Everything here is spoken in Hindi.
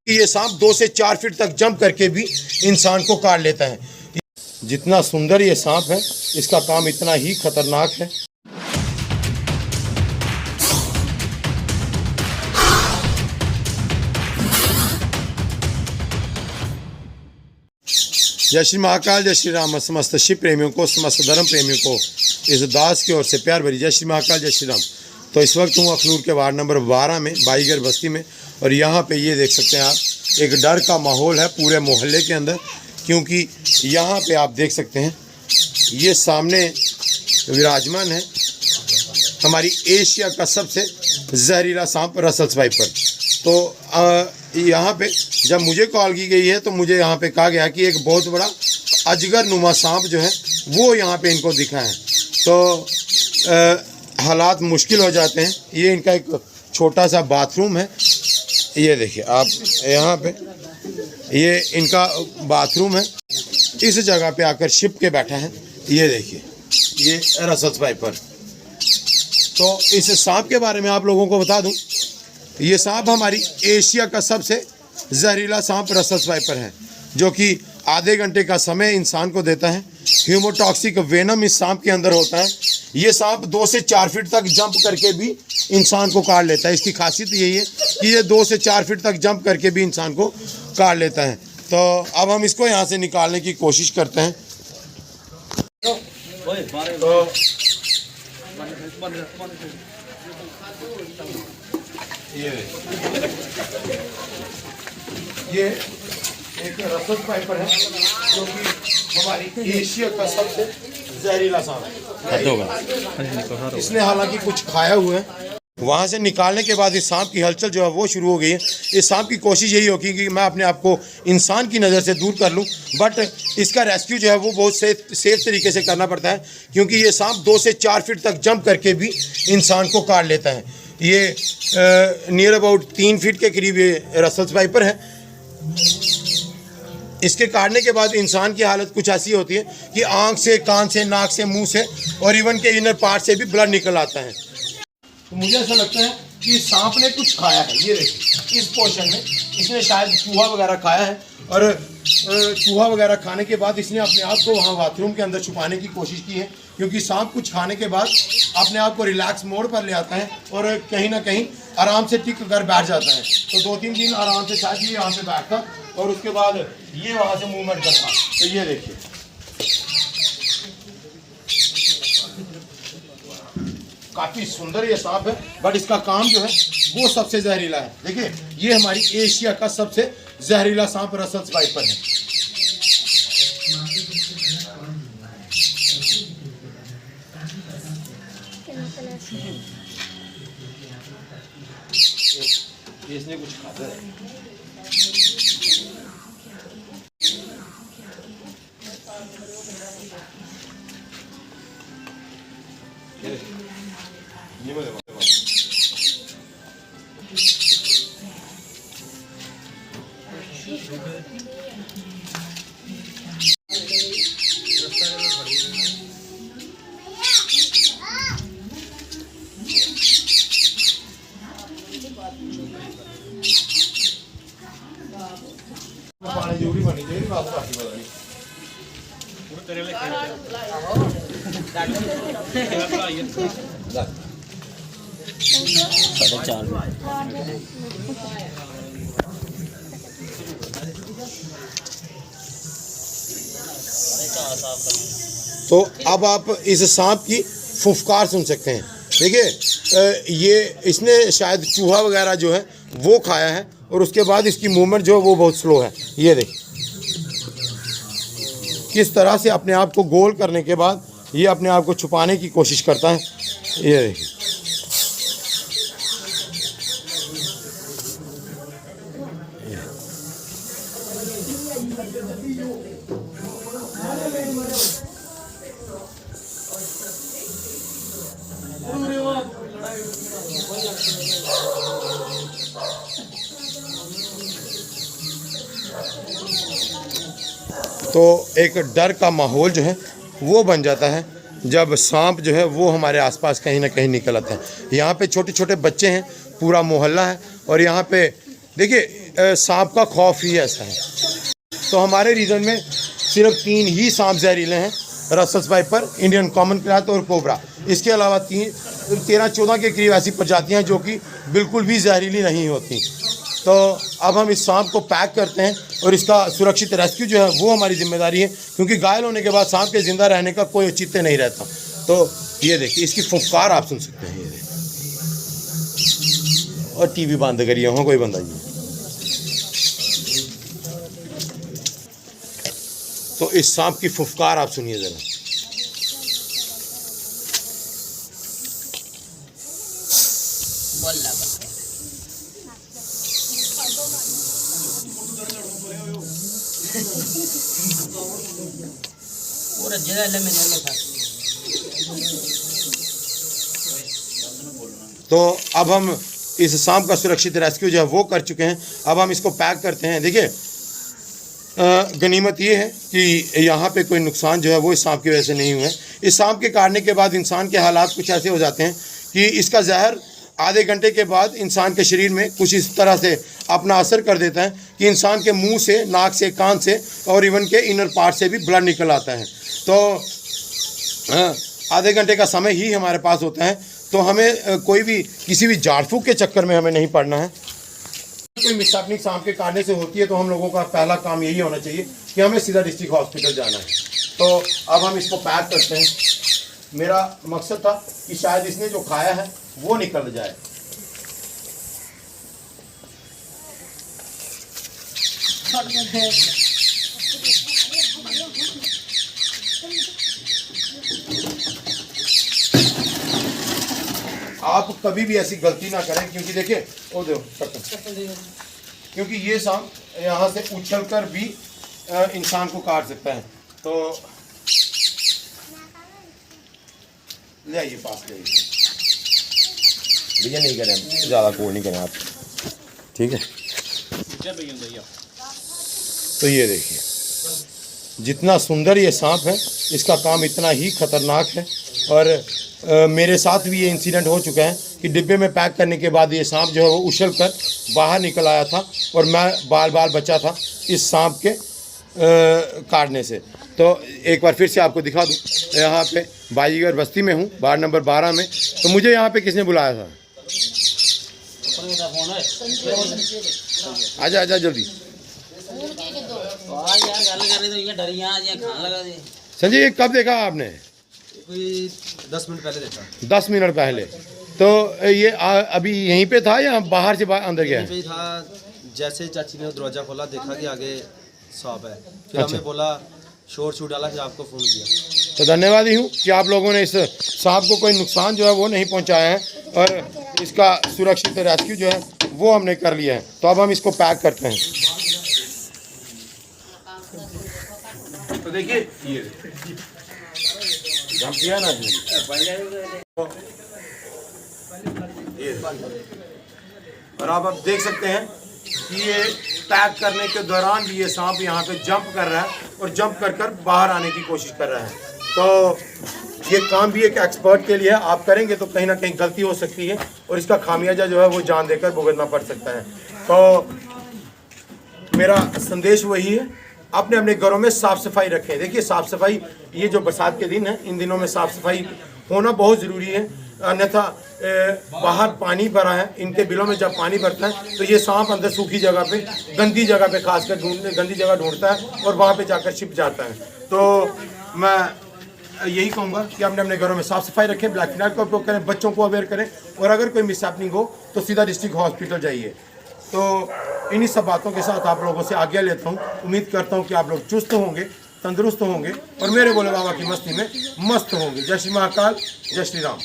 ये सांप 2 से 4 फीट तक जंप करके भी इंसान को काट लेता है। जितना सुंदर ये सांप है, इसका काम इतना ही खतरनाक है। जय श्री महाकाल, जय श्री राम। समस्त शिव प्रेमियों को, समस्त धर्म प्रेमियों को इस दास की ओर से प्यार भरी जय श्री महाकाल, जय श्री राम। तो इस वक्त हूँ अखनूर के वार्ड नंबर 12 में, बाईगर बस्ती में, और यहाँ पे ये देख सकते हैं आप, एक डर का माहौल है पूरे मोहल्ले के अंदर, क्योंकि यहाँ पे आप देख सकते हैं ये सामने विराजमान है हमारी एशिया का सबसे जहरीला सांप रसल्स वाइपर। तो यहाँ पे जब मुझे कॉल की गई है तो मुझे यहाँ पे कहा गया कि एक बहुत बड़ा अजगर नुमा सांप जो है वो यहाँ पे इनको दिखा है। तो हालात मुश्किल हो जाते हैं। ये इनका एक छोटा सा बाथरूम है, ये देखिए आप यहाँ पे, ये इनका बाथरूम है। इस जगह पे आकर छिप के बैठा है, ये देखिए, ये रसल्स वाइपर। तो इस सांप के बारे में आप लोगों को बता दूं, ये सांप हमारी एशिया का सबसे जहरीला सांप रसल्स वाइपर है, जो कि आधे घंटे का समय इंसान को देता है। ह्यूमोटॉक्सिक वेनम इस सांप के अंदर होता है। ये सांप 2 से 4 फीट तक जंप करके भी इंसान को काट लेता है। इसकी खासियत यही है कि ये 2 से 4 फीट तक जंप करके भी इंसान को काट लेता है। तो अब हम इसको यहाँ से निकालने की कोशिश करते हैं। तो ये एक रसल्स वाइपर है, जो कि हमारी एशिया का सबसे जहरीला सांप है। इसने हालांकि कुछ खाया हुआ है। वहाँ से निकालने के बाद इस सांप की हलचल जो है वो शुरू हो गई है। इस सांप की कोशिश यही होगी कि मैं अपने आप को इंसान की नज़र से दूर कर लूं, बट इसका रेस्क्यू जो है वो बहुत सेफ तरीके से करना पड़ता है, क्योंकि ये सांप 2 से 4 फीट तक जंप करके भी इंसान को काट लेता है। ये नियर अबाउट 3 फीट के करीब ये रसल्स वाइपर है। इसके काटने के बाद इंसान की हालत कुछ ऐसी होती है कि आँख से, कान से, नाक से, मुँह से और इवन के इनर पार्ट से भी ब्लड निकल आता है। तो मुझे ऐसा लगता है कि सांप ने कुछ खाया है। ये देखिए, इस पोर्शन में इसने शायद चूहा वगैरह खाया है, और चूहा वगैरह खाने के बाद इसने अपने आप को वहाँ बाथरूम के अंदर छुपाने की कोशिश की है, क्योंकि सांप कुछ खाने के बाद अपने आप को रिलैक्स मोड पर ले आता है और कहीं ना कहीं आराम से टिक कर बैठ जाता है। तो 2-3 दिन आराम से शायद ये यहाँ पे बैठता और उसके बाद ये वहाँ से मूवमेंट करता। तो ये देखिए, काफ़ी सुंदर ये सांप है, बट इसका काम जो है वो सबसे जहरीला है। देखिए, ये हमारी एशिया का सबसे जहरीला सांप रसल्स वाइपर है। इसने कुछ खाता है। तो अब आप इस सांप की फुफकार सुन सकते हैं। देखिए, ये इसने शायद चूहा वगैरह जो है वो खाया है, और उसके बाद इसकी मूवमेंट जो है वो बहुत स्लो है। ये देखिए किस तरह से अपने आप को गोल करने के बाद ये अपने आप को छुपाने की कोशिश करता है। ये देखिए, तो एक डर का माहौल जो है वो बन जाता है। जब सांप जो है वो हमारे आसपास कहीं ना कहीं निकल आते हैं। यहाँ पे छोटे छोटे बच्चे हैं, पूरा मोहल्ला है, और यहाँ पे देखिए सांप का खौफ ही ऐसा है। तो हमारे रीजन में सिर्फ 3 ही सांप जहरीले हैं, रसल्स वाइपर, इंडियन कॉमन क्लैथ और कोबरा। इसके अलावा 13-14 के करीब ऐसी प्रजातियाँ हैं जो कि बिल्कुल भी जहरीली नहीं होती। तो अब हम इस सांप को पैक करते हैं और इसका सुरक्षित रेस्क्यू जो है वो हमारी जिम्मेदारी है, क्योंकि घायल होने के बाद सांप के ज़िंदा रहने का कोई औचित्य नहीं रहता। तो ये देखिए, इसकी फुफकार आप सुन सकते हैं। ये देखिए, और टीवी बंद करिए, वहाँ कोई बंदा नहीं। तो इस सांप की फुफकार आप सुनिए ज़रा। तो अब हम इस सांप का सुरक्षित रेस्क्यू जो है वो कर चुके हैं। अब हम इसको पैक करते हैं। देखिए, गनीमत ये है कि यहाँ पे कोई नुकसान जो है वो इस सांप की वजह से नहीं हुआ है। इस सांप के काटने के बाद इंसान के हालात कुछ ऐसे हो जाते हैं कि इसका जहर आधे घंटे के बाद इंसान के शरीर में कुछ इस तरह से अपना असर कर देता है कि इंसान के मुंह से, नाक से, कान से और इवन के इनर पार्ट से भी ब्लड निकल आता है। तो आधे घंटे का समय ही हमारे पास होता है। तो हमें कोई भी किसी भी झाड़ फूक के चक्कर में हमें नहीं पड़ना है। कोई मिसहैपनिंग सांप के काटने से होती है तो हम लोगों का पहला काम यही होना चाहिए कि हमें सीधा डिस्ट्रिक्ट हॉस्पिटल जाना है। तो अब हम इसको पैक करते हैं। मेरा मकसद था कि शायद इसने जो खाया है वो निकल जाए। आप कभी भी ऐसी गलती ना करें, क्योंकि देखिए वो देखो, क्योंकि ये सांप यहाँ से उछलकर भी इंसान को काट सकता है। तो ले आइए पास, ले आइए भैया, नहीं करें ज़्यादा कोड नहीं करें आप, ठीक है। तो ये देखिए, जितना सुंदर ये सांप है, इसका काम इतना ही खतरनाक है। और मेरे साथ भी ये इंसिडेंट हो चुका है कि डिब्बे में पैक करने के बाद ये सांप जो है वो उछल कर बाहर निकल आया था और मैं बाल बाल बचा था इस सांप के काटने से। तो एक बार फिर से आपको दिखा दूँ, यहाँ पे बाजीगर बस्ती में हूँ, वार्ड नंबर 12 में। तो मुझे यहाँ पे किसने बुलाया था? आजा आजा जल्दी। संजय, ये कब देखा आपने? 10 मिनट पहले देखा। 10 मिनट पहले। तो ये अभी यहीं पे था या बाहर से अंदर गया? यहीं पे था। जैसे चाची ने दरवाजा खोला, देखा कि आगे सांप है। फिर अच्छा। हमें बोला, शोर शूट डाला, फिर आपको फ़ोन किया। तो धन्यवाद ही हूँ कि आप लोगों ने इस सांप को कोई नुकसान जो है वो नहीं पहुँचाया है और इसका सुरक्षित रेस्क्यू जो है वो हमने कर लिया है। तो अब हम इसको पैक करते हैं। तो देखिए, ये किया ना और आप देख सकते हैं कि ये पैक करने के दौरान भी ये सांप यहाँ पे जंप कर रहा है और जंप कर कर बाहर आने की कोशिश कर रहा है। तो ये काम भी एक एक्सपर्ट के लिए है। आप करेंगे तो कहीं ना कहीं गलती हो सकती है और इसका खामियाजा जो है वो जान देकर भुगतना पड़ सकता है। तो मेरा संदेश वही है, अपने अपने घरों में साफ़ सफाई रखें। देखिए, साफ़ सफाई, ये जो बरसात के दिन है, इन दिनों में साफ़ सफाई होना बहुत ज़रूरी है। अन्यथा बाहर पानी भरा है, इनके बिलों में जब पानी भरता है तो ये सांप अंदर सूखी जगह पे, गंदी जगह पे खासकर गंदी जगह ढूंढता है और वहाँ पे जाकर छिप जाता है। तो मैं यही कहूँगा कि अपने अपने घरों में साफ़ सफाई रखें, ब्लैक फिनाइल का उपयोग करें, बच्चों को अवेयर करें और अगर कोई मिसहैपनिंग हो तो सीधा डिस्ट्रिक्ट हॉस्पिटल जाइए। तो इन्हीं सब बातों के साथ आप लोगों से आज्ञा लेता हूँ। उम्मीद करता हूँ कि आप लोग चुस्त होंगे, तंदुरुस्त होंगे और मेरे भोले बाबा की मस्ती में मस्त होंगे। जय श्री महाकाल, जय श्री राम।